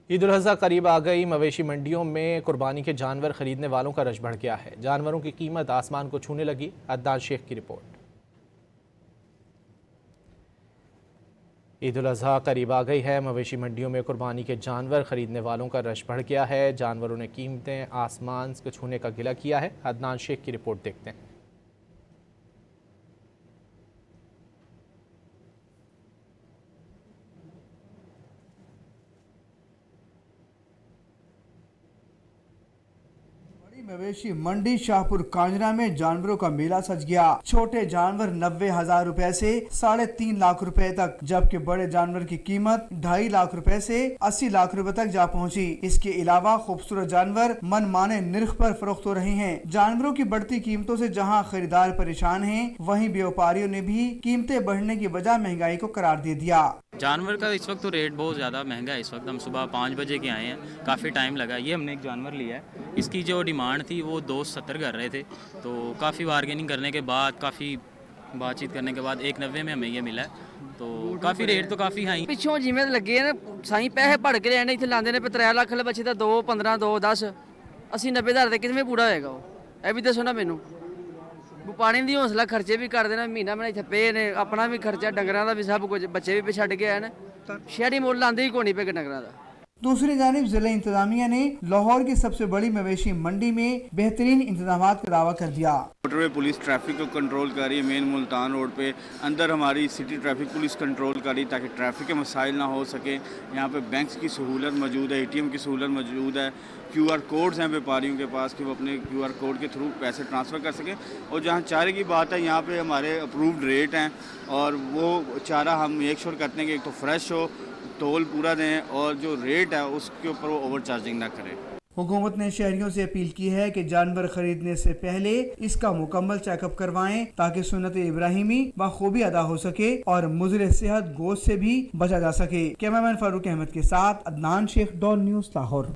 ईद उल अज़हा करीब आ गई। मवेशी मंडियों में कुर्बानी के जानवर खरीदने वालों का रश बढ़ गया है। जानवरों की कीमत आसमान को छूने लगी। अदनान शेख की रिपोर्ट। ईद उल अज़हा करीब आ गई है। मवेशी मंडियों में कुर्बानी के जानवर खरीदने वालों का रश बढ़ गया है। जानवरों ने कीमतें आसमान को छूने का गिला किया है। अदनान शेख की रिपोर्ट देखते हैं। मवेशी मंडी शाहपुर कांजरा में जानवरों का मेला सज गया। छोटे जानवर 90,000 रुपए से 3.5 लाख रुपए तक, जबकि बड़े जानवर की कीमत 2.5 लाख रुपए से 80 लाख रुपए तक जा पहुंची। इसके अलावा खूबसूरत जानवर मनमाने निर्ख पर फरोख्त हो रहे हैं। जानवरों की बढ़ती कीमतों से जहां खरीदार परेशान हैं, वहीं व्यापारियों ने भी कीमतें बढ़ने की वजह महंगाई को करार दे दिया। जानवर का इस वक्त तो रेट बहुत ज़्यादा महंगा है। इस वक्त हम सुबह 5 बजे के आए हैं, काफ़ी टाइम लगा। ये हमने एक जानवर लिया है, इसकी जो डिमांड थी वो 270 कर रहे थे, तो काफ़ी बार्गेनिंग करने के बाद, काफ़ी बातचीत करने के बाद 190 में हमें ये मिला है। तो काफ़ी रेट तो काफ़ी हाई। पिछों जिमें लगे ने साई पैसे भड़ के रहने इतने लाते ने 3 लाख बचे तो 2 15 2 10 80 90 हज़ार तक कितने पूरा होएगा वो? ये भी दसो ना मैनू। पानी दी हौसला खर्चे भी कर देना, महीना महीना इतने पे ने, अपना भी खर्चा, डंगरां दा भी सब कुछ, बच्चे भी पे छड़ के आए ने। शहरी मुल लांदे ही कोई नहीं पे डंगरां दा। दूसरी जानिब जिला इंतजामिया ने लाहौर की सबसे बड़ी मवेशी मंडी में बेहतरीन इंतजाम का दावा कर दिया। मोटरवे पुलिस ट्रैफिक को कंट्रोल कर रही है। मेन मुल्तान रोड पे अंदर हमारी सिटी ट्रैफिक पुलिस कंट्रोल कर रही है ताकि ट्रैफिक के मसाइल ना हो सके। यहाँ पे बैंक्स की सहूलत मौजूद है, ATM की सहूलत मौजूद है, QR कोड्स हैं व्यापारियों के पास कि वो अपने QR कोड के थ्रू पैसे ट्रांसफ़र कर सकें। और जहाँ चारे की बात है, यहाँ पे हमारे अप्रूव्ड रेट हैं और वो चारा हम मेक श्योर करते हैं कि एक तो फ्रेश हो, तोल पूरा दें और जो रेट है उसके ऊपर वो ओवर चार्जिंग ना करें। हुकूमत ने शहरियों से अपील की है कि जानवर खरीदने से पहले इसका मुकम्मल चेकअप करवाएं ताकि सुन्नत इब्राहिमी बखूबी अदा हो सके और मुज़र सेहत गोश्त से भी बचा जा सके। कैमरामैन फारूक अहमद के साथ अदनान शेख, डॉन न्यूज़, लाहौर।